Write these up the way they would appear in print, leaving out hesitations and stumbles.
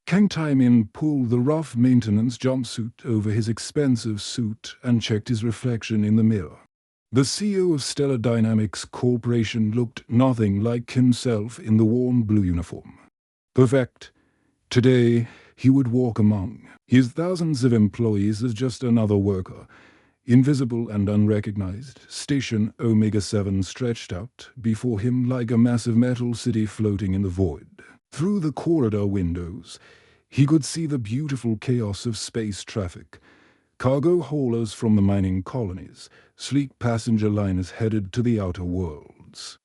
Kang Taemin pulled the rough maintenance jumpsuit over his expensive suit and checked his reflection in the mirror. The CEO of Stellar Dynamics Corporation looked nothing like himself in the worn blue uniform. Perfect. Today, he would walk among his thousands of employees as just another worker, invisible and unrecognized. Station Omega-7 stretched out before him like a massive metal city floating in the void. Through the corridor windows, he could see the beautiful chaos of space traffic. Cargo haulers from the mining colonies, sleek passenger liners headed to the outer worlds,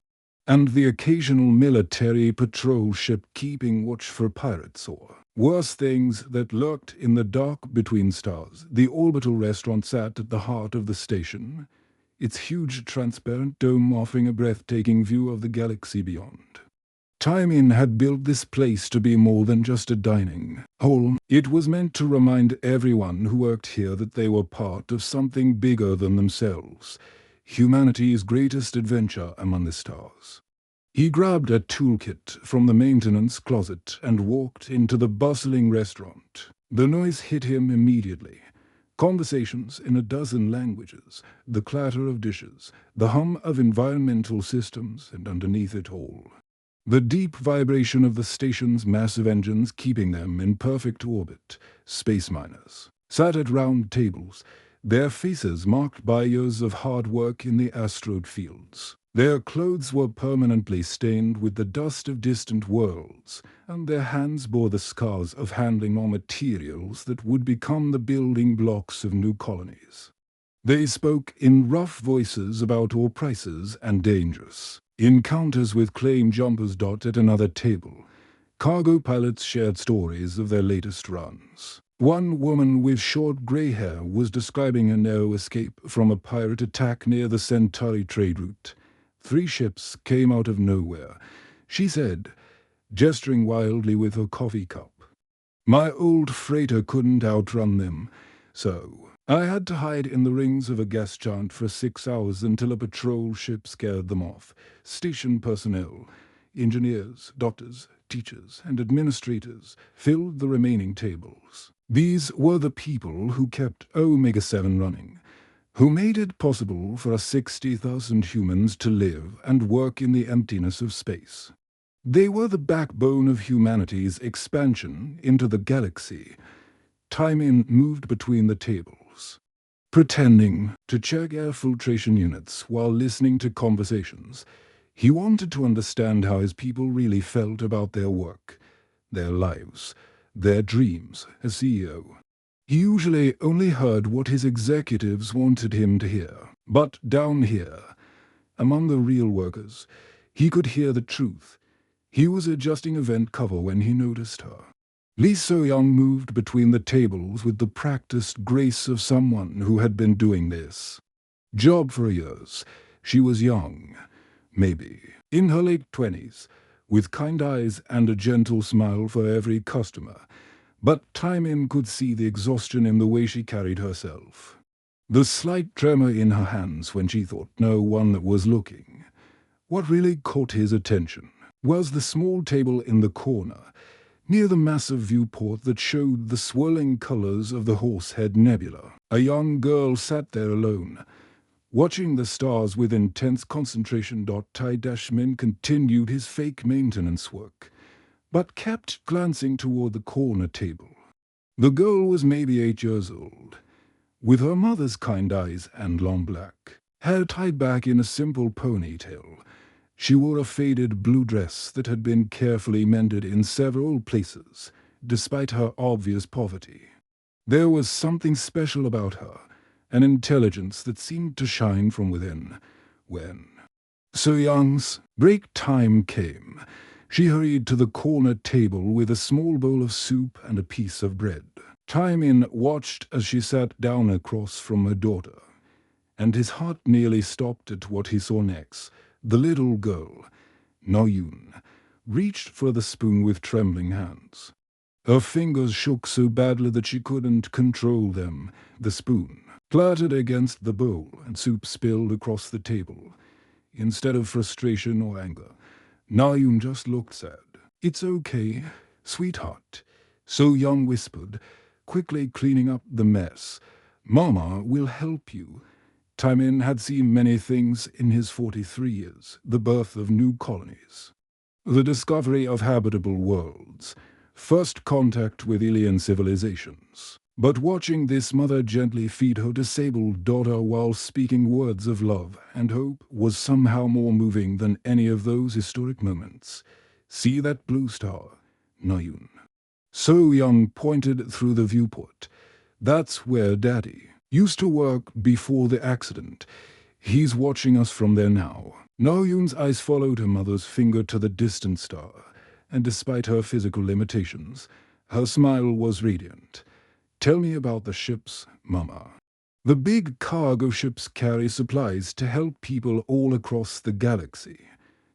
and the occasional military patrol ship keeping watch for pirates or worse things that lurked in the dark between stars. The orbital restaurant sat at the heart of the station, its huge transparent dome offering a breathtaking view of the galaxy beyond. Taemin had built this place to be more than just a dining hall. It was meant to remind everyone who worked here that they were part of something bigger than themselves, humanity's greatest adventure among the stars. He grabbed a toolkit from the maintenance closet and walked into the bustling restaurant. The noise hit him immediately. Conversations in a dozen languages, the clatter of dishes, the hum of environmental systems, and underneath it all, the deep vibration of the station's massive engines keeping them in perfect orbit. Space miners sat at round tables, their faces marked by years of hard work in the asteroid fields. Their clothes were permanently stained with the dust of distant worlds, and their hands bore the scars of handling raw materials that would become the building blocks of new colonies. They spoke in rough voices about ore prices and dangers encounters with claim jumpers. At another table, cargo pilots shared stories of their latest runs. One woman with short grey hair was describing a narrow escape from a pirate attack near the Centauri trade route. 3 ships came out of nowhere, she said, gesturing wildly with her coffee cup. My old freighter couldn't outrun them, so I had to hide in the rings of a gas giant for 6 hours until a patrol ship scared them off. Station personnel, engineers, doctors, teachers, and administrators filled the remaining tables. These were the people who kept Omega-7 running, who made it possible for 60,000 humans to live and work in the emptiness of space. They were the backbone of humanity's expansion into the galaxy. Taemin moved between the tables, pretending to check air filtration units while listening to conversations. He wanted to understand how his people really felt about their work, their lives, their dreams as CEO. He usually only heard what his executives wanted him to hear, but down here, among the real workers, he could hear the truth. He was adjusting event cover when he noticed her. Lee So-young moved between the tables with the practiced grace of someone who had been doing this job for years. She was young, maybe in her late 20s, with kind eyes and a gentle smile for every customer. But Taemin could see the exhaustion in the way she carried herself, the slight tremor in her hands when she thought no one was looking. What really caught his attention was the small table in the corner, near the massive viewport that showed the swirling colors of the Horsehead Nebula. A young girl sat there alone, watching the stars with intense concentration. Tae-min continued his fake maintenance work, but kept glancing toward the corner table. The girl was maybe 8 years old, with her mother's kind eyes and long black hair tied back in a simple ponytail. She wore a faded blue dress that had been carefully mended in several places, despite her obvious poverty. There was something special about her, an intelligence that seemed to shine from within. When So-young's break time came, she hurried to the corner table with a small bowl of soup and a piece of bread. Taemin watched as she sat down across from her daughter, and his heart nearly stopped at what he saw next. The little girl, No-yoon, reached for the spoon with trembling hands. Her fingers shook so badly that she couldn't control them. The spoon clattered against the bowl and soup spilled across the table. Instead of frustration or anger, No-yoon just looked sad. "It's okay, sweetheart," So Young whispered, quickly cleaning up the mess. "Mama will help you." Taimin had seen many things in his 43 years, the birth of new colonies, the discovery of habitable worlds, first contact with alien civilizations. But watching this mother gently feed her disabled daughter while speaking words of love and hope was somehow more moving than any of those historic moments. "See that blue star, Nayun?" So Young pointed through the viewport. "That's where Daddy used to work before the accident. He's watching us from there now." Nayun's eyes followed her mother's finger to the distant star, and despite her physical limitations, her smile was radiant. "Tell me about the ships, Mama." "The big cargo ships carry supplies to help people all across the galaxy.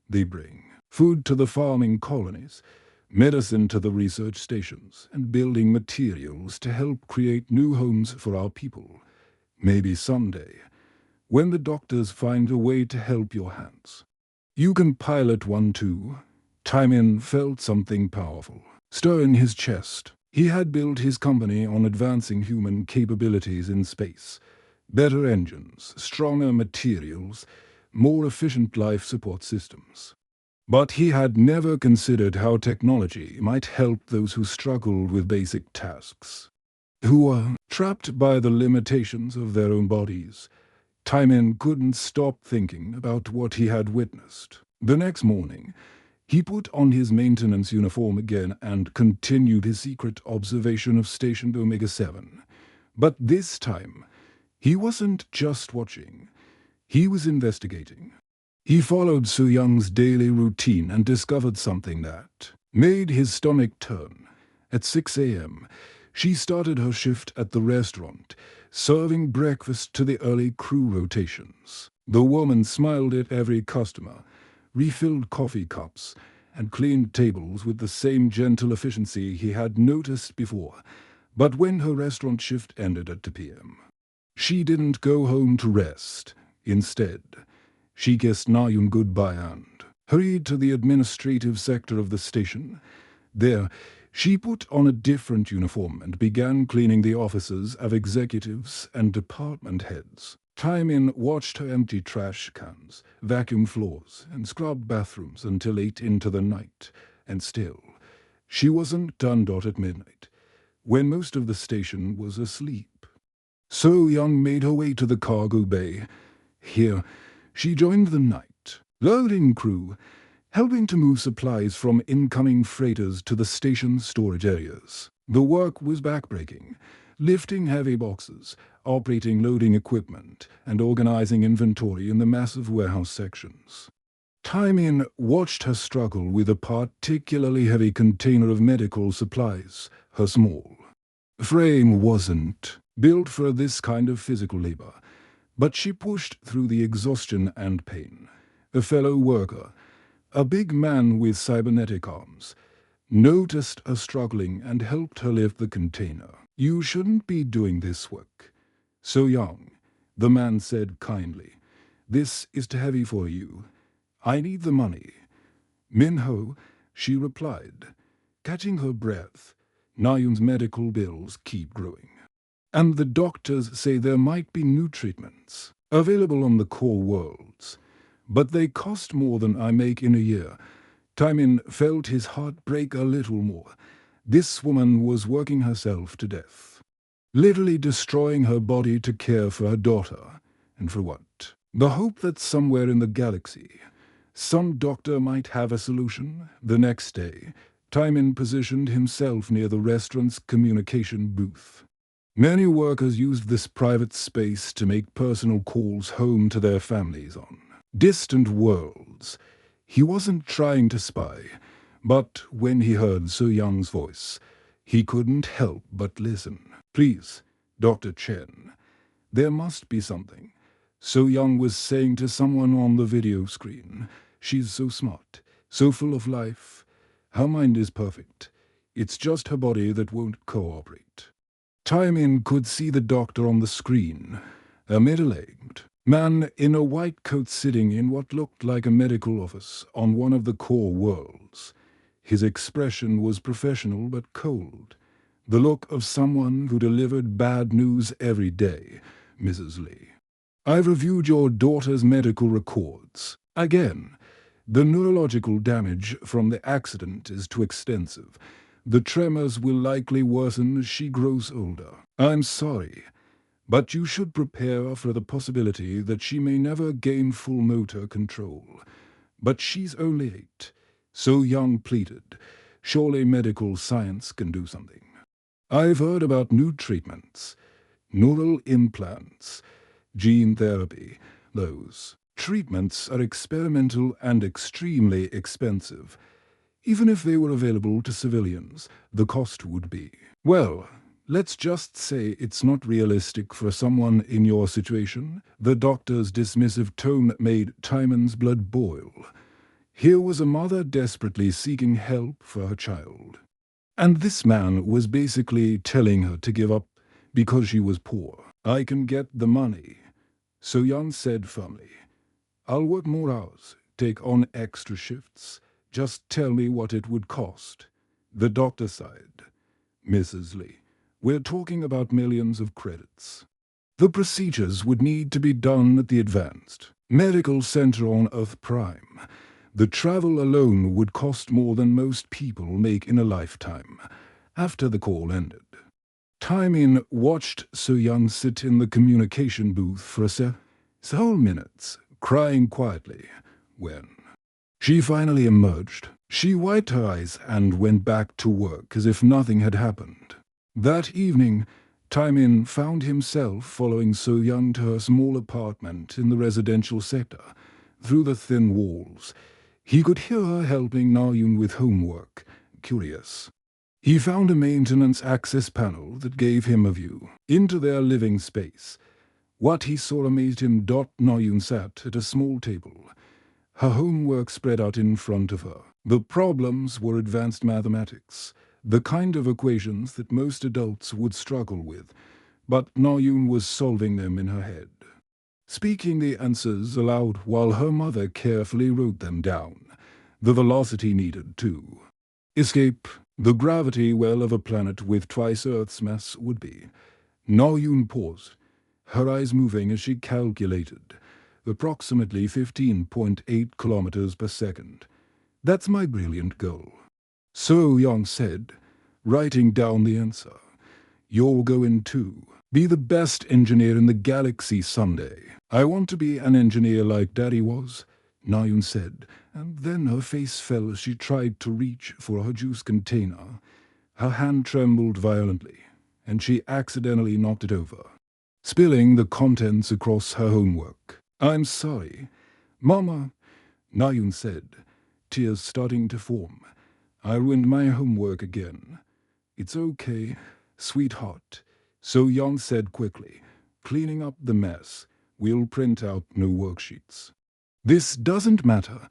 They bring food to the farming colonies, medicine to the research stations, and building materials to help create new homes for our people. Maybe someday, when the doctors find a way to help your hands, you can pilot one too." Taimin felt something powerful stir in his chest. He had built his company on advancing human capabilities in space. Better engines, stronger materials, more efficient life support systems. But he had never considered how technology might help those who struggled with basic tasks, who were trapped by the limitations of their own bodies. Taimin couldn't stop thinking about what he had witnessed. The next morning, he put on his maintenance uniform again and continued his secret observation of Station Omega-7. But this time, he wasn't just watching. He was investigating. He followed Su Young's daily routine and discovered something that made his stomach turn. At 6 a.m., she started her shift at the restaurant, serving breakfast to the early crew rotations. The woman smiled at every customer, refilled coffee cups, and cleaned tables with the same gentle efficiency he had noticed before. But when her restaurant shift ended at 2 p.m., she didn't go home to rest. Instead, she kissed Nayun goodbye and hurried to the administrative sector of the station. There, she put on a different uniform and began cleaning the offices of executives and department heads. Taimin watched her empty trash cans, vacuum floors, and scrub bathrooms until late into the night. And still, she wasn't done at midnight, when most of the station was asleep. So Young made her way to the cargo bay. Here, she joined the night loading crew, helping to move supplies from incoming freighters to the station's storage areas. The work was backbreaking, lifting heavy boxes, operating loading equipment, and organizing inventory in the massive warehouse sections. Taimin watched her struggle with a particularly heavy container of medical supplies. Her small frame wasn't built for this kind of physical labor, but she pushed through the exhaustion and pain. A fellow worker, a big man with cybernetic arms, noticed her struggling and helped her lift the container. "You shouldn't be doing this work so young," the man said kindly. "This is too heavy for you. I need the money." "Minho," she replied, catching her breath. "Nayun's medical bills keep growing, and the doctors say there might be new treatments available on the core worlds, but they cost more than I make in a year." Taimin felt his heart break a little more. This woman was working herself to death, literally destroying her body to care for her daughter. And for what? The hope that somewhere in the galaxy, some doctor might have a solution. The next day, Taimin positioned himself near the restaurant's communication booth. Many workers used this private space to make personal calls home to their families on distant worlds. He wasn't trying to spy, but when he heard So Young's voice, he couldn't help but listen. "Please, Dr. Chen, there must be something," So Young was saying to someone on the video screen. "She's so smart, so full of life. Her mind is perfect. It's just her body that won't cooperate." Taimin could see the doctor on the screen, a middle-aged man in a white coat sitting in what looked like a medical office on one of the core worlds. His expression was professional but cold. The look of someone who delivered bad news every day, Mrs. Lee. I've reviewed your daughter's medical records. Again, the neurological damage from the accident is too extensive. The tremors will likely worsen as she grows older. I'm sorry, but you should prepare for the possibility that she may never gain full motor control. But she's only 8. So Young pleaded. Surely medical science can do something. I've heard about new treatments, neural implants, gene therapy. Those treatments are experimental and extremely expensive. Even if they were available to civilians, the cost would be, well, let's just say it's not realistic for someone in your situation. The doctor's dismissive tone made Timon's blood boil. Here was a mother desperately seeking help for her child. And this man was basically telling her to give up because she was poor. I can get the money. So Young said firmly, I'll work more hours, take on extra shifts. Just tell me what it would cost. The doctor sighed. Mrs. Lee, we're talking about millions of credits. The procedures would need to be done at the advanced medical center on Earth Prime. The travel alone would cost more than most people make in a lifetime. After the call ended, Timon watched So Young sit in the communication booth for several minutes, crying quietly. When she finally emerged, she wiped her eyes and went back to work as if nothing had happened. That evening, Timon found himself following So Young to her small apartment in the residential sector. Through the thin walls, he could hear her helping Na-Yoon with homework. Curious, he found a maintenance access panel that gave him a view into their living space. What he saw amazed him. Na-Yoon sat at a small table, her homework spread out in front of her. The problems were advanced mathematics, the kind of equations that most adults would struggle with, but Na-Yoon was solving them in her head, speaking the answers aloud while her mother carefully wrote them down. The velocity needed to escape the gravity well of a planet with twice Earth's mass would be. Na-Yoon paused, her eyes moving as she calculated. Approximately 15.8 kilometers per second. That's my brilliant goal. So Young said, writing down the answer. You're going to be the best engineer in the galaxy someday. I want to be an engineer like Daddy was, Na-Yoon said, and then her face fell as she tried to reach for her juice container. Her hand trembled violently, and she accidentally knocked it over, spilling the contents across her homework. I'm sorry, Mama, Na-Yoon said, tears starting to form. I ruined my homework again. It's okay, sweetheart, So Young said quickly, cleaning up the mess. We'll print out new worksheets. This doesn't matter,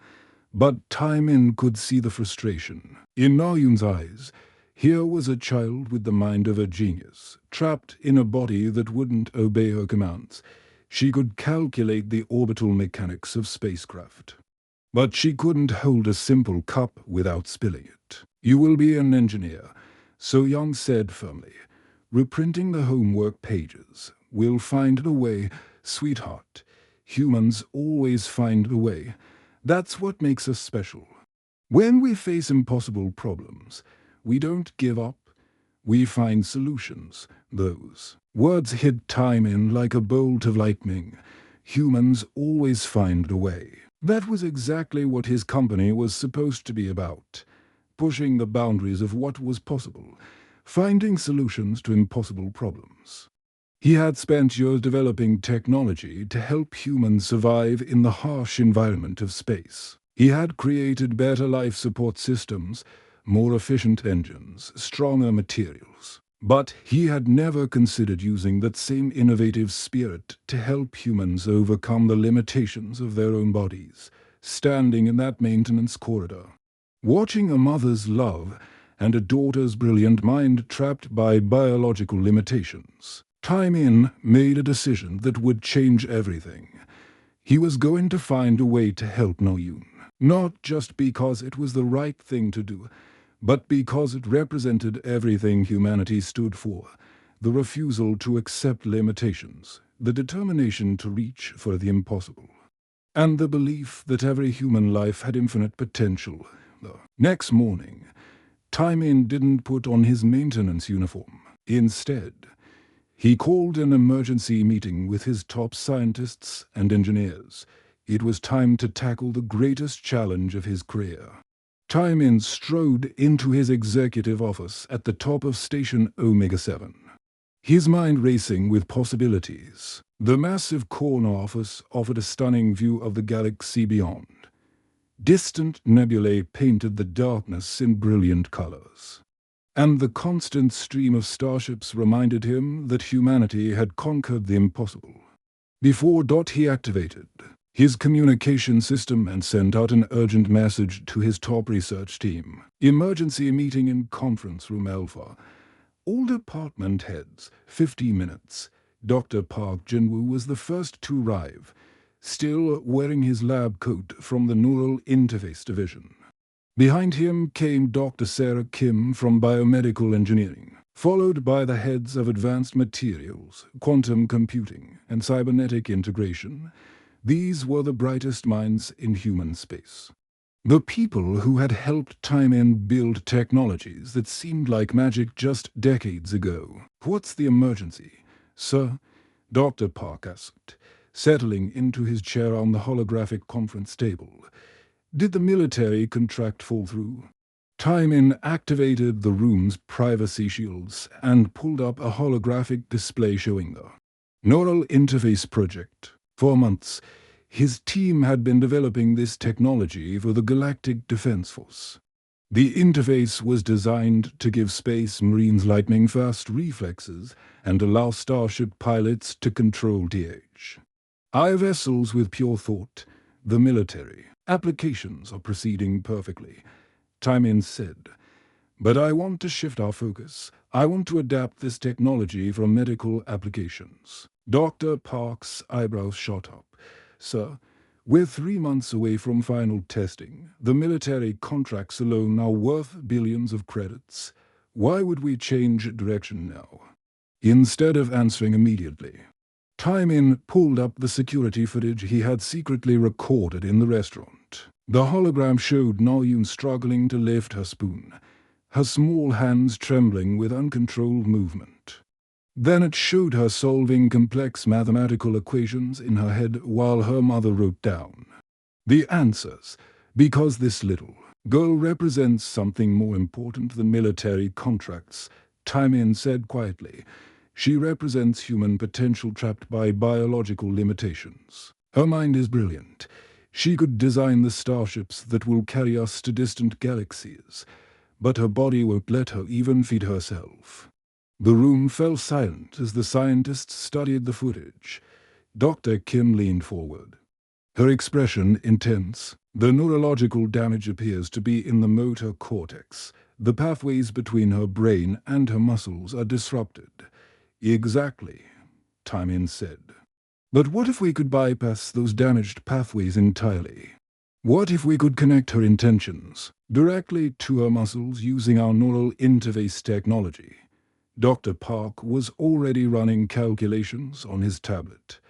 but Timon could see the frustration in Na-Yoon's eyes. Here was a child with the mind of a genius, trapped in a body that wouldn't obey her commands. She could calculate the orbital mechanics of spacecraft, but she couldn't hold a simple cup without spilling it. You will be an engineer, So Young said firmly, reprinting the homework pages. We'll find a way, sweetheart. Humans always find a way. That's what makes us special. When we face impossible problems, we don't give up. We find solutions. Those words hit Timon like a bolt of lightning. Humans always find a way. That was exactly what his company was supposed to be about. Pushing the boundaries of what was possible. Finding solutions to impossible problems. He had spent years developing technology to help humans survive in the harsh environment of space. He had created better life support systems, more efficient engines, stronger materials. But he had never considered using that same innovative spirit to help humans overcome the limitations of their own bodies, standing in that maintenance corridor, watching a mother's love and a daughter's brilliant mind trapped by biological limitations. Timon made a decision that would change everything. He was going to find a way to help Na-Yoon, not just because it was the right thing to do, but because it represented everything humanity stood for: the refusal to accept limitations, the determination to reach for the impossible, and the belief that every human life had infinite potential. The next morning, Timon didn't put on his maintenance uniform. Instead, he called an emergency meeting with his top scientists and engineers. It was time to tackle the greatest challenge of his career. Timon strode into his executive office at the top of Station Omega-7, his mind racing with possibilities. The massive corner office offered a stunning view of the galaxy beyond. Distant nebulae painted the darkness in brilliant colors, and the constant stream of starships reminded him that humanity had conquered the impossible. Before he activated his communication system and sent out an urgent message to his top research team. Emergency meeting in conference room Alpha. All department heads, 50 minutes. Dr. Park Jinwoo was the first to arrive, still wearing his lab coat from the Neural Interface Division. Behind him came Dr. Sarah Kim from Biomedical Engineering, followed by the heads of Advanced Materials, Quantum Computing, and Cybernetic Integration. These were the brightest minds in human space. The people who had helped Timon build technologies that seemed like magic just decades ago. "What's the emergency, sir?" Dr. Park asked, settling into his chair on the holographic conference table. "Did the military contract fall through?" Timon activated the room's privacy shields and pulled up a holographic display showing the Neural Interface Project. For months, his team had been developing this technology for the Galactic Defense Force. The interface was designed to give Space Marines lightning-fast reflexes and allow starship pilots to control vessels with pure thought. The military applications are proceeding perfectly, Timon said. But I want to shift our focus. I want to adapt this technology for medical applications. Dr. Park's eyebrows shot up. "Sir, we're 3 months away from final testing. The military contracts alone are worth billions of credits. Why would we change direction now?" Instead of answering immediately, Timon pulled up the security footage he had secretly recorded in the restaurant. The hologram showed Naoyun struggling to lift her spoon, her small hands trembling with uncontrolled movement. Then it showed her solving complex mathematical equations in her head while her mother wrote down the answers, because this little girl represents something more important than military contracts, Timon said quietly. She represents human potential trapped by biological limitations. Her mind is brilliant. She could design the starships that will carry us to distant galaxies, but her body won't let her even feed herself. The room fell silent as the scientists studied the footage. Dr. Kim leaned forward, her expression intense. "The neurological damage appears to be in the motor cortex. The pathways between her brain and her muscles are disrupted." "Exactly," Timon said. "But what if we could bypass those damaged pathways entirely? What if we could connect her intentions directly to her muscles using our neural interface technology?" Dr. Park was already running calculations on his tablet.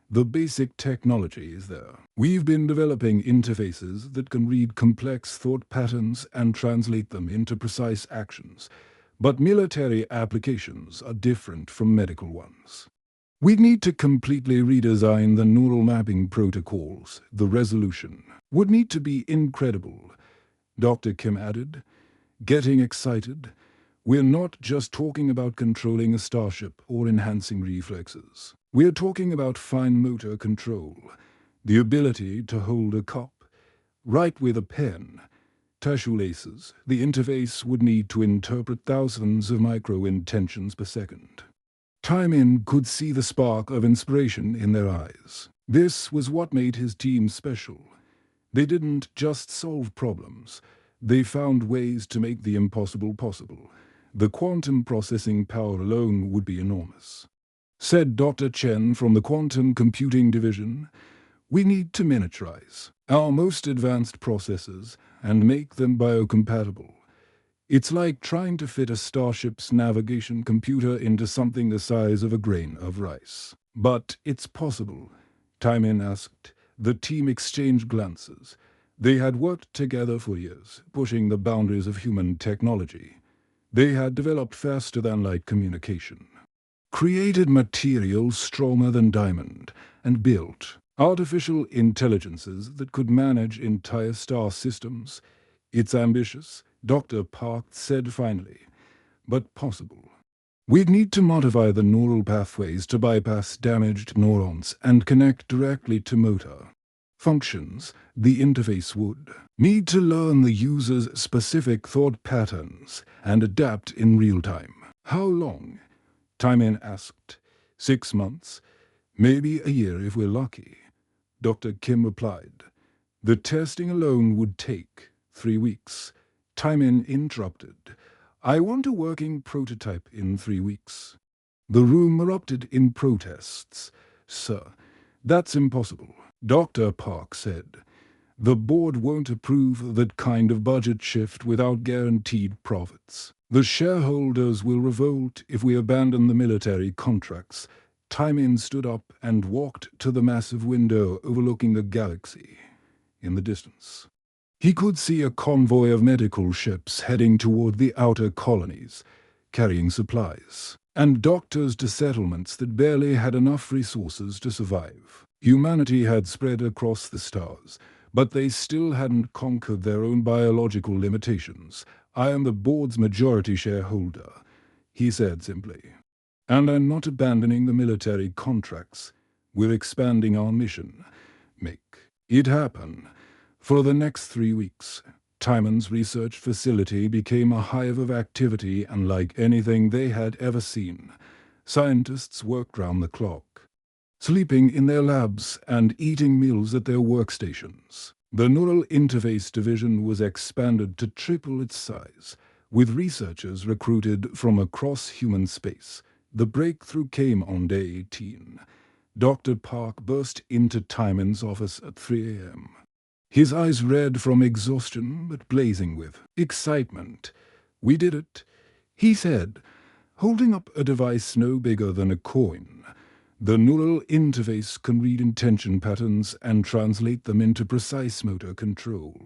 "The basic technology is there. We've been developing interfaces that can read complex thought patterns and translate them into precise actions. But military applications are different from medical ones. We need to completely redesign the neural mapping protocols. The resolution would need to be incredible," Dr. Kim added, getting excited. "We're not just talking about controlling a starship or enhancing reflexes. We're talking about fine motor control, the ability to hold a cup, write with a pen, tie shoelaces. The interface would need to interpret thousands of micro-intentions per second." Timon could see the spark of inspiration in their eyes. This was what made his team special. They didn't just solve problems. They found ways to make the impossible possible. The quantum processing power alone would be enormous. Said Dr. Chen from the Quantum Computing Division, "We need to miniaturize our most advanced processors and make them biocompatible. It's like trying to fit a starship's navigation computer into something the size of a grain of rice. But it's possible, Timon asked. The team exchanged glances. They had worked together for years, pushing the boundaries of human technology. They had developed faster-than-light communication, created materials stronger than diamond, and built artificial intelligences that could manage entire star systems. It's ambitious, Dr. Park said finally, but possible. We'd need to modify the neural pathways to bypass damaged neurons and connect directly to motor functions. The interface would need to learn the user's specific thought patterns and adapt in real time. How long? Timon asked. 6 months. Maybe a year if we're lucky, Dr. Kim replied. The testing alone would take 3 weeks. Timon interrupted. I want a working prototype in 3 weeks. The room erupted in protests. Sir, that's impossible, Dr. Park said. The board won't approve that kind of budget shift without guaranteed profits. The shareholders will revolt if we abandon the military contracts. Timon stood up and walked to the massive window overlooking the galaxy. In the distance, he could see a convoy of medical ships heading toward the outer colonies, carrying supplies and doctors to settlements that barely had enough resources to survive. Humanity had spread across the stars, but they still hadn't conquered their own biological limitations. I am the board's majority shareholder, he said simply. And I'm not abandoning the military contracts. We're expanding our mission. Make it happen. For the next 3 weeks, Timon's research facility became a hive of activity unlike anything they had ever seen. Scientists worked round the clock, sleeping in their labs and eating meals at their workstations. The Neural Interface Division was expanded to triple its size, with researchers recruited from across human space. The breakthrough came on day 18. Dr. Park burst into Timon's office at 3 a.m. His eyes red from exhaustion but blazing with excitement. We did it, he said, holding up a device no bigger than a coin. The neural interface can read intention patterns and translate them into precise motor control.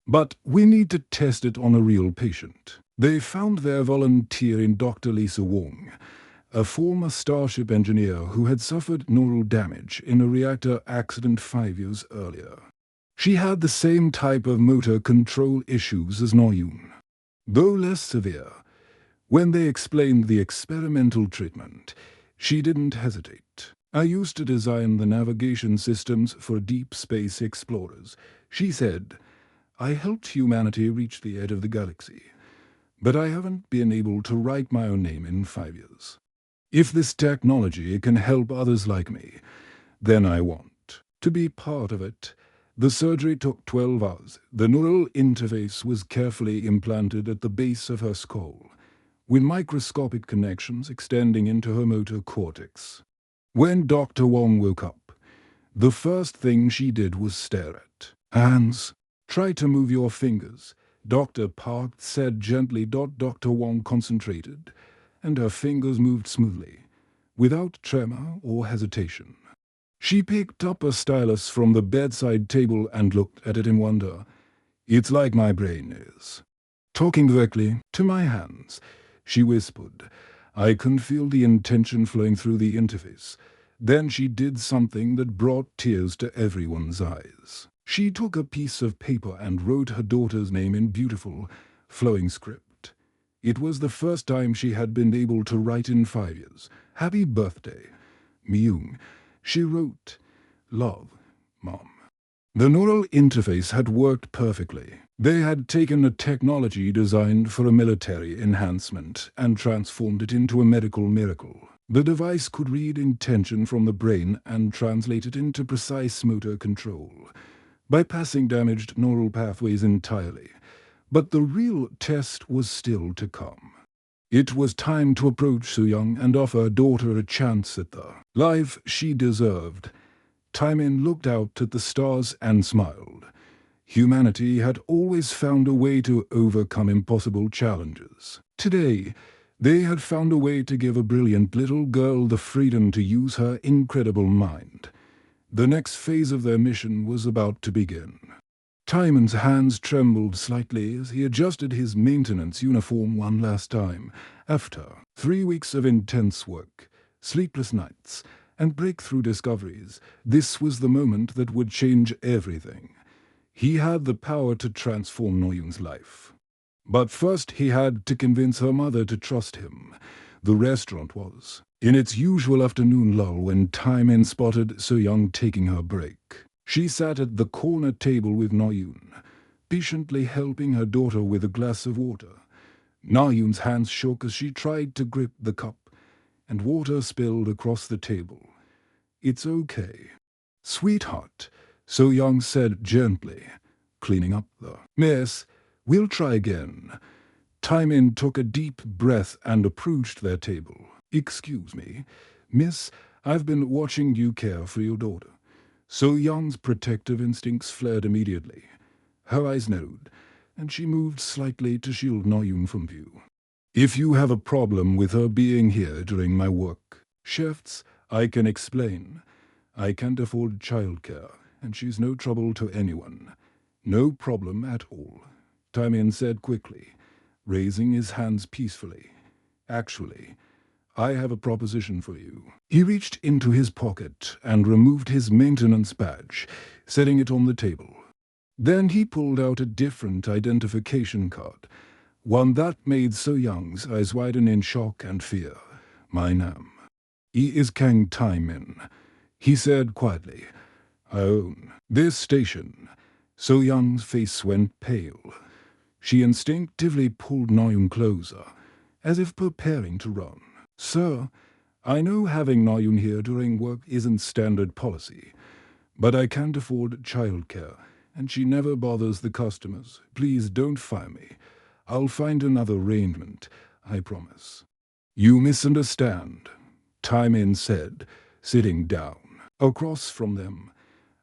But we need to test it on a real patient. They found their volunteer in Dr. Lisa Wong, a former Starship engineer who had suffered neural damage in a reactor accident 5 years earlier. She had the same type of motor control issues as Noyun, though less severe. When they explained the experimental treatment, she didn't hesitate. I used to design the navigation systems for deep space explorers, she said. I helped humanity reach the edge of the galaxy, but I haven't been able to write my own name in 5 years. If this technology can help others like me, then I want to be part of it. The surgery took 12 hours. The neural interface was carefully implanted at the base of her skull, with microscopic connections extending into her motor cortex. When Dr. Wong woke up, the first thing she did was stare at hands. Try to move your fingers, Dr. Park said gently. Dr. Wong concentrated, and her fingers moved smoothly, without tremor or hesitation. She picked up a stylus from the bedside table and looked at it in wonder. It's like my brain is talking directly to my hands, she whispered. I can feel the intention flowing through the interface. Then she did something that brought tears to everyone's eyes. She took a piece of paper and wrote her daughter's name in beautiful, flowing script. It was the first time she had been able to write in 5 years. Happy birthday, Myung. She wrote, Love, Mom. The neural interface had worked perfectly. They had taken a technology designed for a military enhancement and transformed it into a medical miracle. The device could read intention from the brain and translate it into precise motor control, bypassing damaged neural pathways entirely. But the real test was still to come. It was time to approach Soo-young and offer her daughter a chance at the life she deserved. Timon looked out at the stars and smiled. Humanity had always found a way to overcome impossible challenges. Today, they had found a way to give a brilliant little girl the freedom to use her incredible mind. The next phase of their mission was about to begin. Timon's hands trembled slightly as he adjusted his maintenance uniform one last time. After 3 weeks of intense work, sleepless nights, and breakthrough discoveries, this was the moment that would change everything. He had the power to transform Noyun's life. But first he had to convince her mother to trust him. The restaurant was in its usual afternoon lull when Timon spotted So-young taking her break. She sat at the corner table with Noyun, patiently helping her daughter with a glass of water. Noyun's hands shook as she tried to grip the cup, and water spilled across the table. "It's okay, sweetheart," So-young said gently, cleaning up the mess. "We'll try again." Timon took a deep breath and approached their table. "Excuse me, miss, I've been watching you care for your daughter." So-young's protective instincts flared immediately. Her eyes narrowed, and she moved slightly to shield Noyun from view. "If you have a problem with her being here during my work shifts, I can explain. I can't afford childcare, and she's no trouble to anyone." "No problem at all," Timon said quickly, raising his hands peacefully. "Actually, I have a proposition for you." He reached into his pocket and removed his maintenance badge, setting it on the table. Then he pulled out a different identification card, one that made So-young's eyes widen in shock and fear. "My name is Kang Timon," he said quietly. "I own this station." So-young's face went pale. She instinctively pulled Noyun closer, as if preparing to run. "Sir, I know having Noyun here during work isn't standard policy, but I can't afford childcare, and she never bothers the customers. Please don't fire me. I'll find another arrangement, I promise." "You misunderstand," Timon said, sitting down. Across from them,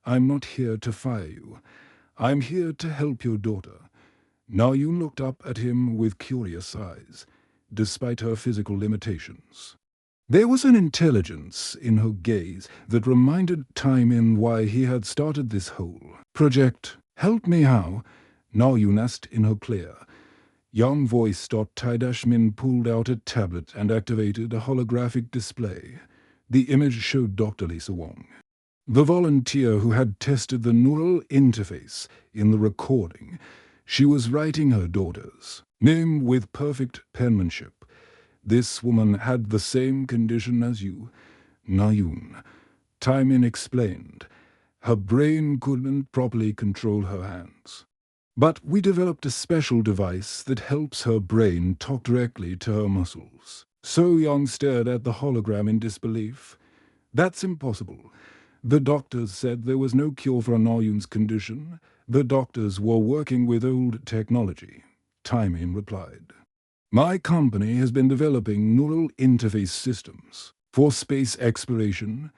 "I'm not here to fire you. I'm here to help your daughter." Noyun looked up at him with curious eyes, despite her physical limitations. There was an intelligence in her gaze that reminded Timon why he had started this whole project. "Help me how?" Noyun asked in her clear, young voice. Tidashmin pulled out a tablet and activated a holographic display. The image showed Dr. Lisa Wong, the volunteer who had tested the neural interface in the recording. She was writing her daughter's name with perfect penmanship. "This woman had the same condition as you, Noyun," Timon explained. "Her brain couldn't properly control her hands. But we developed a special device that helps her brain talk directly to her muscles." So-young stared at the hologram in disbelief. "That's impossible. The doctors said there was no cure for Noyun's condition. The doctors were working with old technology," Timon replied. "My company has been developing neural interface systems for space exploration.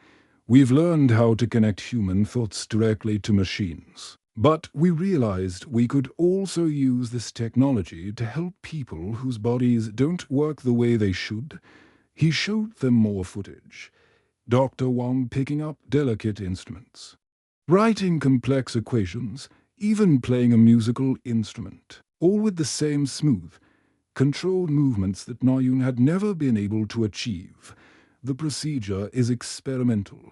We've learned how to connect human thoughts directly to machines. But we realized we could also use this technology to help people whose bodies don't work the way they should." He showed them more footage. Dr. Wong picking up delicate instruments, writing complex equations, even playing a musical instrument, all with the same smooth, controlled movements that Noyun had never been able to achieve. "The procedure is experimental,"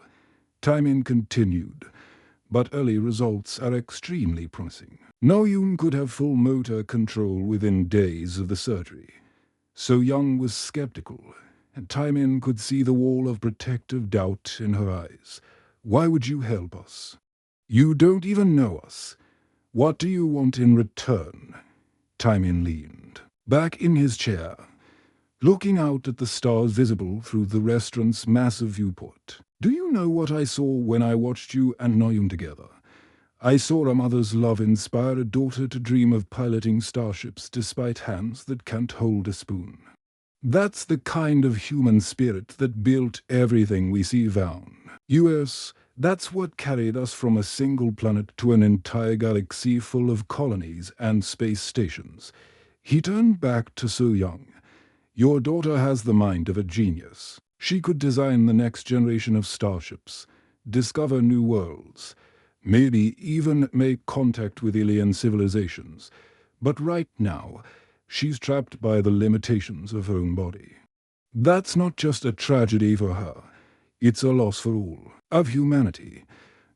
Timon continued, "but early results are extremely promising. Noyun could have full motor control within days of the surgery." So-young was skeptical, and Timon could see the wall of protective doubt in her eyes. "Why would you help us? You don't even know us. What do you want in return?" Timon leaned back in his chair, looking out at the stars visible through the restaurant's massive viewport. "Do you know what I saw when I watched you and Noyun together? I saw a mother's love inspire a daughter to dream of piloting starships despite hands that can't hold a spoon. That's the kind of human spirit that built everything we see Vaughan. US That's what carried us from a single planet to an entire galaxy full of colonies and space stations. He turned back to So Young. Your daughter has the mind of a genius. She could design the next generation of starships, discover new worlds, maybe even make contact with alien civilizations. But right now, she's trapped by the limitations of her own body. That's not just a tragedy for her. It's a loss for all, of humanity.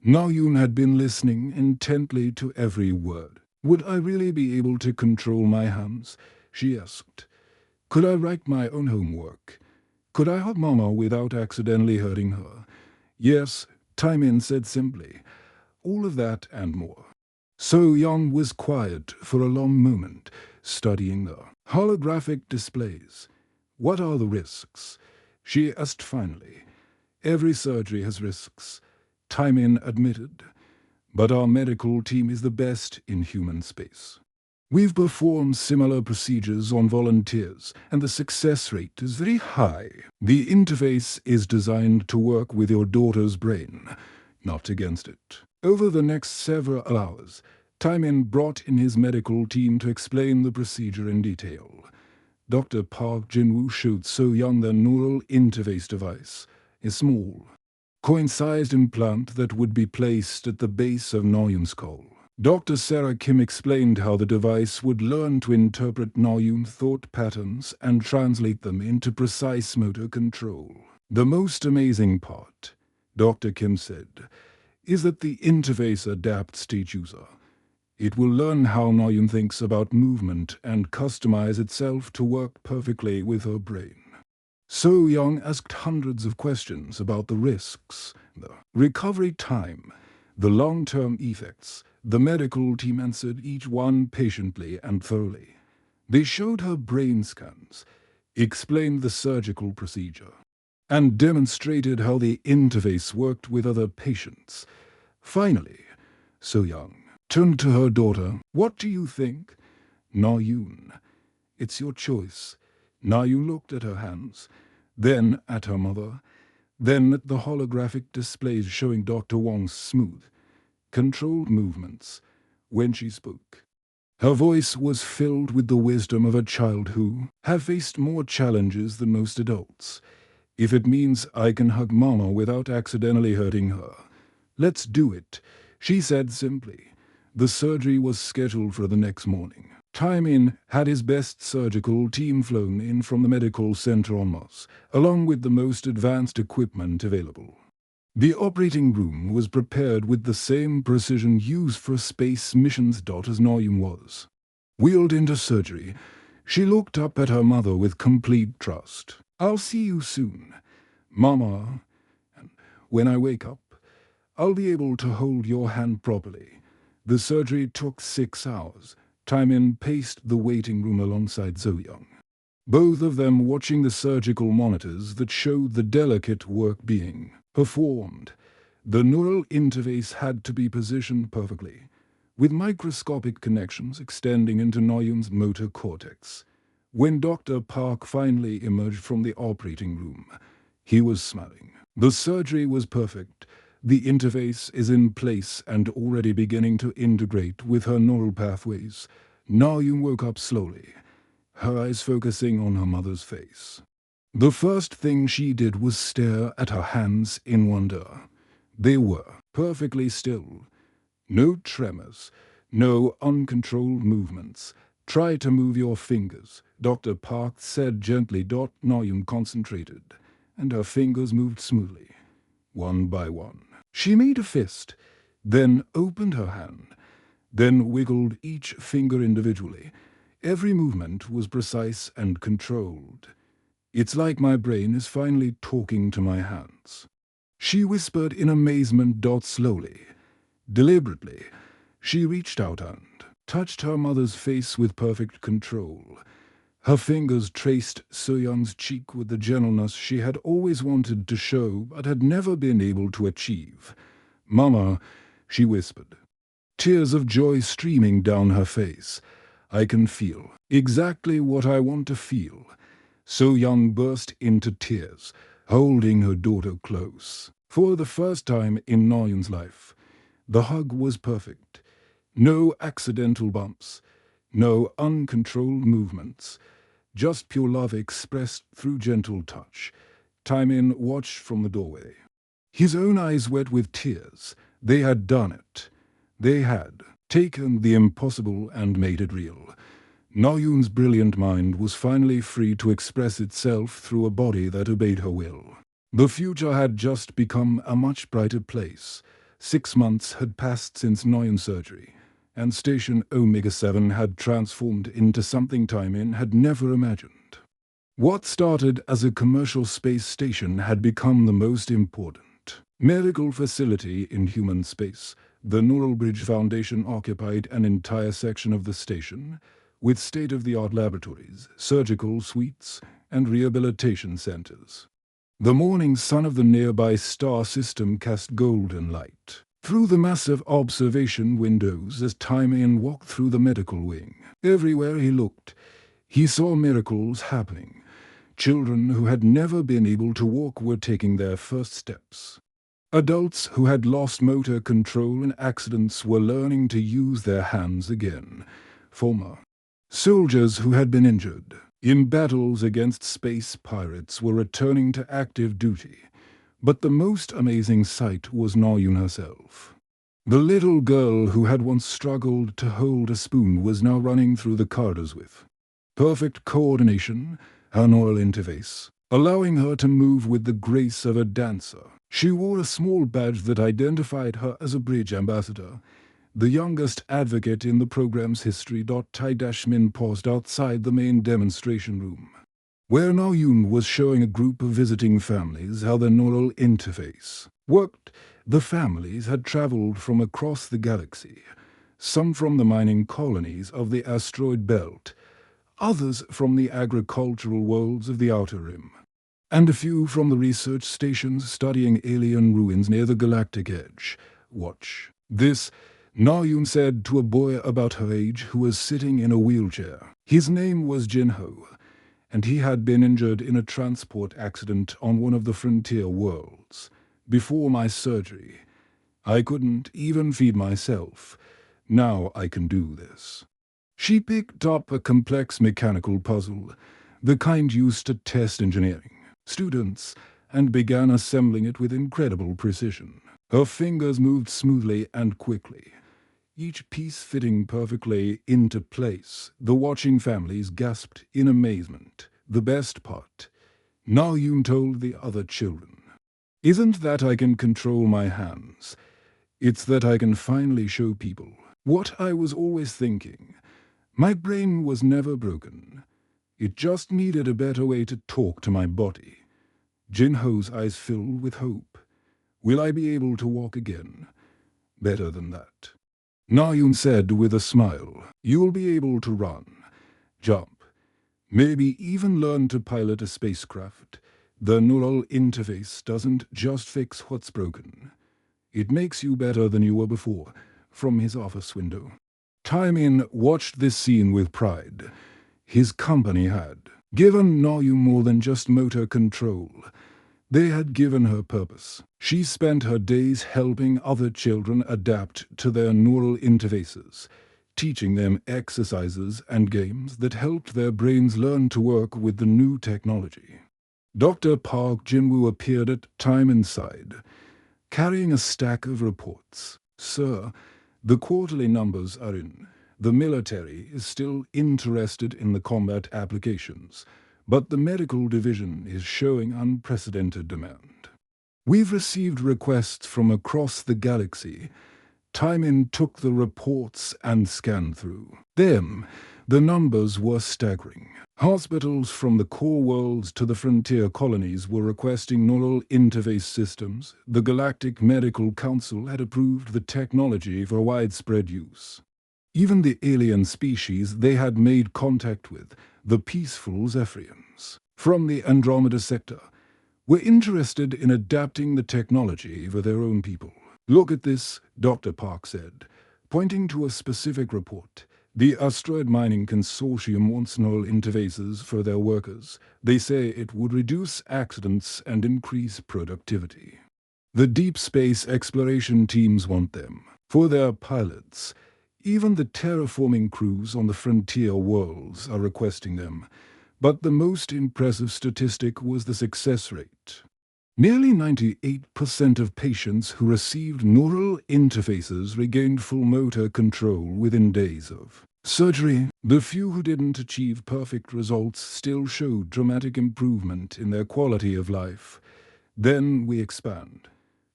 Naoyun had been listening intently to every word. Would I really be able to control my hands? She asked. Could I write my own homework? Could I hug Mama without accidentally hurting her? Yes, Taimin said simply. All of that and more. So Young was quiet for a long moment, studying the holographic displays. What are the risks? She asked finally. Every surgery has risks, Taimin admitted. But our medical team is the best in human space. We've performed similar procedures on volunteers, and the success rate is very high. The interface is designed to work with your daughter's brain, not against it. Over the next several hours, Taimin brought in his medical team to explain the procedure in detail. Dr. Park Jinwoo showed So Young the neural interface device, a small, coin-sized implant that would be placed at the base of Naoyun's skull. Dr. Sarah Kim explained how the device would learn to interpret Naoyun thought patterns and translate them into precise motor control. The most amazing part, Dr. Kim said, is that the interface adapts to each user. It will learn how Naoyun thinks about movement and customize itself to work perfectly with her brain. So Young asked hundreds of questions about the risks, the recovery time, the long-term effects. The medical team answered each one patiently and thoroughly. They showed her brain scans, explained the surgical procedure, and demonstrated how the interface worked with other patients. Finally, So Young turned to her daughter. What do you think? Naoyun. It's your choice. Naoyun looked at her hands, then at her mother, then at the holographic displays showing Dr. Wong's smooth, controlled movements when she spoke. Her voice was filled with the wisdom of a child who have faced more challenges than most adults. If it means I can hug Mama without accidentally hurting her, let's do it, she said simply. The surgery was scheduled for the next morning. Taimin had his best surgical team flown in from the medical center on Mars, along with the most advanced equipment available. The operating room was prepared with the same precision used for space missions as Naoyun was. Wheeled into surgery, she looked up at her mother with complete trust. I'll see you soon, Mama, and when I wake up, I'll be able to hold your hand properly. The surgery took 6 hours. Taimin paced the waiting room alongside Zoyoung, both of them watching the surgical monitors that showed the delicate work being performed. The neural interface had to be positioned perfectly, with microscopic connections extending into Naoyun's motor cortex. When Dr. Park finally emerged from the operating room, he was smiling. The surgery was perfect. The interface is in place and already beginning to integrate with her neural pathways. Naoyun woke up slowly, her eyes focusing on her mother's face. The first thing she did was stare at her hands in wonder. They were perfectly still. No tremors, no uncontrolled movements. Try to move your fingers, Dr. Park said gently. Naoyun concentrated, and her fingers moved smoothly, one by one. She made a fist, then opened her hand, then wiggled each finger individually. Every movement was precise and controlled. It's like my brain is finally talking to my hands, she whispered in amazement. Slowly, deliberately, she reached out and touched her mother's face with perfect control. Her fingers traced So-young's cheek with the gentleness she had always wanted to show but had never been able to achieve. Mama, she whispered, tears of joy streaming down her face. I can feel exactly what I want to feel. So-young burst into tears, holding her daughter close. For the first time in Na-Yun's life, the hug was perfect. No accidental bumps, no uncontrolled movements, just pure love expressed through gentle touch. Taimin watched from the doorway. His own eyes wet with tears. They had done it. They had taken the impossible and made it real. Na-Yun's brilliant mind was finally free to express itself through a body that obeyed her will. The future had just become a much brighter place. 6 months had passed since Na-Yun's surgery, and Station Omega-7 had transformed into something Taimin had never imagined. What started as a commercial space station had become the most important medical facility in human space. The Neural Bridge Foundation occupied an entire section of the station, with state-of-the-art laboratories, surgical suites, and rehabilitation centers. The morning sun of the nearby star system cast golden light through the massive observation windows as Taimin walked through the medical wing. Everywhere he looked, he saw miracles happening. Children who had never been able to walk were taking their first steps. Adults who had lost motor control in accidents were learning to use their hands again. Former soldiers who had been injured in battles against space pirates were returning to active duty. But the most amazing sight was Na-Yun herself. The little girl who had once struggled to hold a spoon was now running through the corridors with perfect coordination, her neural interface, allowing her to move with the grace of a dancer. She wore a small badge that identified her as a bridge ambassador, the youngest advocate in the program's history. Tai-Min paused outside the main demonstration room, where Na-Yun was showing a group of visiting families how the neural interface worked. The families had traveled from across the galaxy, some from the mining colonies of the asteroid belt, others from the agricultural worlds of the Outer Rim, and a few from the research stations studying alien ruins near the galactic edge. Watch this, Na-Yun said to a boy about her age who was sitting in a wheelchair. His name was Jinho, and he had been injured in a transport accident on one of the frontier worlds. Before my surgery, I couldn't even feed myself. Now I can do this. She picked up a complex mechanical puzzle, the kind used to test engineering students, and began assembling it with incredible precision. Her fingers moved smoothly and quickly, each piece fitting perfectly into place. The watching families gasped in amazement. The best part, Na-Yun told the other children, isn't that I can control my hands. It's that I can finally show people what I was always thinking. My brain was never broken. It just needed a better way to talk to my body. Jinho's eyes filled with hope. Will I be able to walk again? Better than that. Na-Yun said with a smile, you'll be able to run, jump, maybe even learn to pilot a spacecraft. The neural interface doesn't just fix what's broken. It makes you better than you were before. From his office window, Taimin watched this scene with pride. His company had given Na-Yun more than just motor control. They had given her purpose. She spent her days helping other children adapt to their neural interfaces, teaching them exercises and games that helped their brains learn to work with the new technology. Dr. Park Jinwoo appeared at Taimin's side, carrying a stack of reports. Sir, the quarterly numbers are in. The military is still interested in the combat applications, but the medical division is showing unprecedented demand. We've received requests from across the galaxy. Taimin took the reports and scanned through them. The numbers were staggering. Hospitals from the core worlds to the frontier colonies were requesting neural interface systems. The Galactic Medical Council had approved the technology for widespread use. Even the alien species they had made contact with, the peaceful Zephyrians from the Andromeda sector, were interested in adapting the technology for their own people. Look at this, Dr. Park said, pointing to a specific report. The Asteroid Mining Consortium wants neural interfaces for their workers. They say it would reduce accidents and increase productivity. The deep space exploration teams want them. For their pilots, even the terraforming crews on the frontier worlds are requesting them. But the most impressive statistic was the success rate. Nearly 98% of patients who received neural interfaces regained full motor control within days of surgery. The few who didn't achieve perfect results still showed dramatic improvement in their quality of life. Then we expand.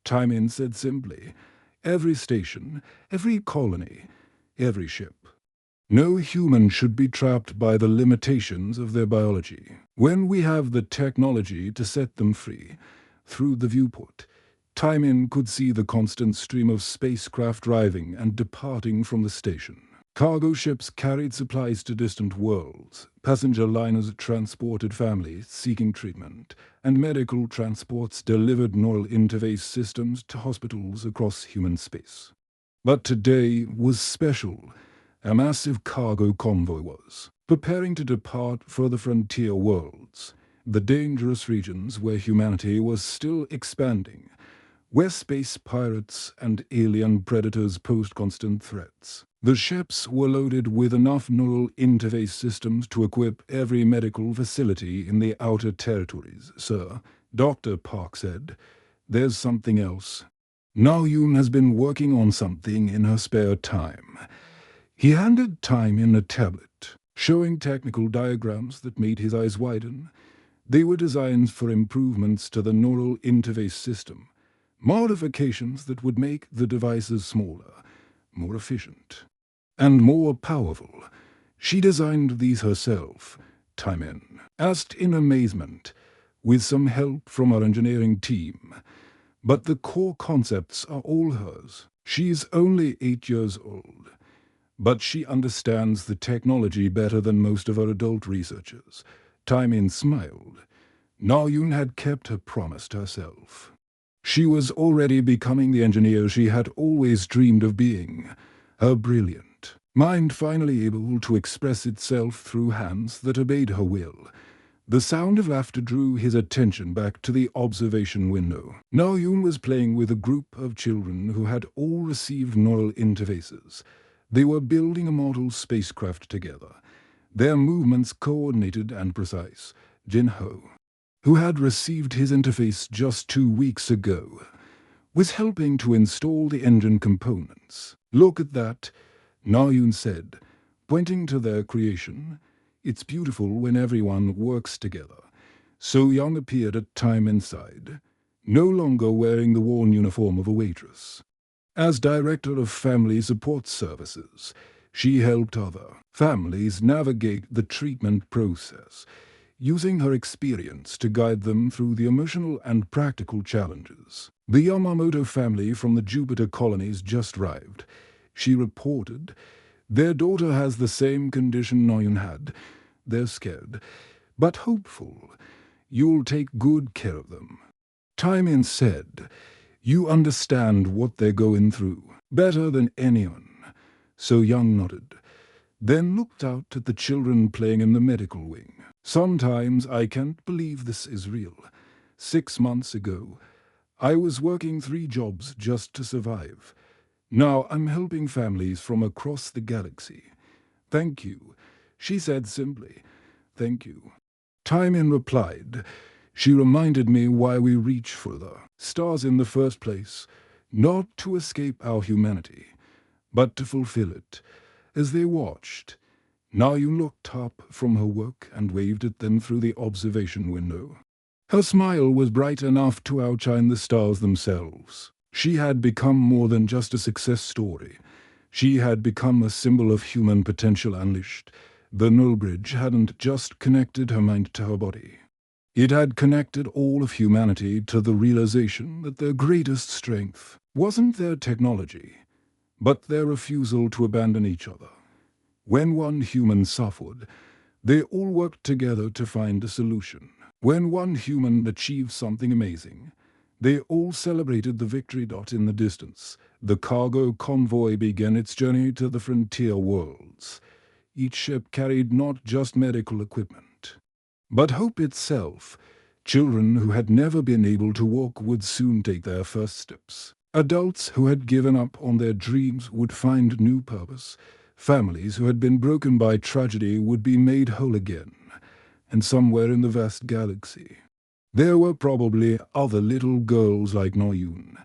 Timon said simply, every station, every colony, every ship. No human should be trapped by the limitations of their biology. When we have the technology to set them free, through the viewport, Timon could see the constant stream of spacecraft arriving and departing from the station. Cargo ships carried supplies to distant worlds, passenger liners transported families seeking treatment, and medical transports delivered neural interface systems to hospitals across human space. But today was special. A massive cargo convoy was preparing to depart for the frontier worlds, the dangerous regions where humanity was still expanding, where space pirates and alien predators posed constant threats. The ships were loaded with enough neural interface systems to equip every medical facility in the outer territories, sir. Dr. Park said, there's something else. Na-Yoon has been working on something in her spare time. He handed Timon a tablet, showing technical diagrams that made his eyes widen. They were designed for improvements to the neural interface system, modifications that would make the devices smaller, more efficient, and more powerful. She designed these herself, Timon asked in amazement, with some help from our engineering team. But the core concepts are all hers. She's only 8 years old. But she understands the technology better than most of our adult researchers. Timon smiled. Na-Yoon had kept her promise to herself. She was already becoming the engineer she had always dreamed of being. Her brilliant mind finally able to express itself through hands that obeyed her will. The sound of laughter drew his attention back to the observation window. Na-Yoon was playing with a group of children who had all received neural interfaces. They were building a model spacecraft together, their movements coordinated and precise. Jin-Ho, who had received his interface just 2 weeks ago, was helping to install the engine components. Look at that, Na-Yoon said, pointing to their creation. It's beautiful when everyone works together. So Young appeared at time inside, no longer wearing the worn uniform of a waitress. As Director of Family Support Services, she helped other families navigate the treatment process, using her experience to guide them through the emotional and practical challenges. The Yamamoto family from the Jupiter colonies just arrived. She reported, their daughter has the same condition Na-Yoon had. They're scared, but hopeful. You'll take good care of them. Timon said, you understand what they're going through, better than anyone. So Young nodded, then looked out at the children playing in the medical wing. Sometimes I can't believe this is real. 6 months ago, I was working 3 jobs just to survive. Now I'm helping families from across the galaxy. Thank you, she said simply. Thank you. Timon replied, she reminded me why we reach for the stars in the first place, not to escape our humanity, but to fulfill it. As they watched, Na-Yoon looked up from her work and waved at them through the observation window. Her smile was bright enough to outshine the stars themselves. She had become more than just a success story. She had become a symbol of human potential unleashed. The null bridge hadn't just connected her mind to her body. It had connected all of humanity to the realization that their greatest strength wasn't their technology, but their refusal to abandon each other. When one human suffered, they all worked together to find a solution. When one human achieved something amazing, they all celebrated the victory. In the distance, the cargo convoy began its journey to the frontier worlds. Each ship carried not just medical equipment, but hope itself. Children who had never been able to walk would soon take their first steps. Adults who had given up on their dreams would find new purpose. Families who had been broken by tragedy would be made whole again. And somewhere in the vast galaxy, there were probably other little girls like Noyun,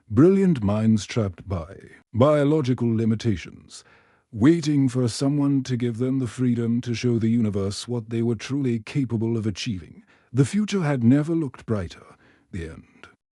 brilliant minds trapped by biological limitations, waiting for someone to give them the freedom to show the universe what they were truly capable of achieving. The future had never looked brighter. The end.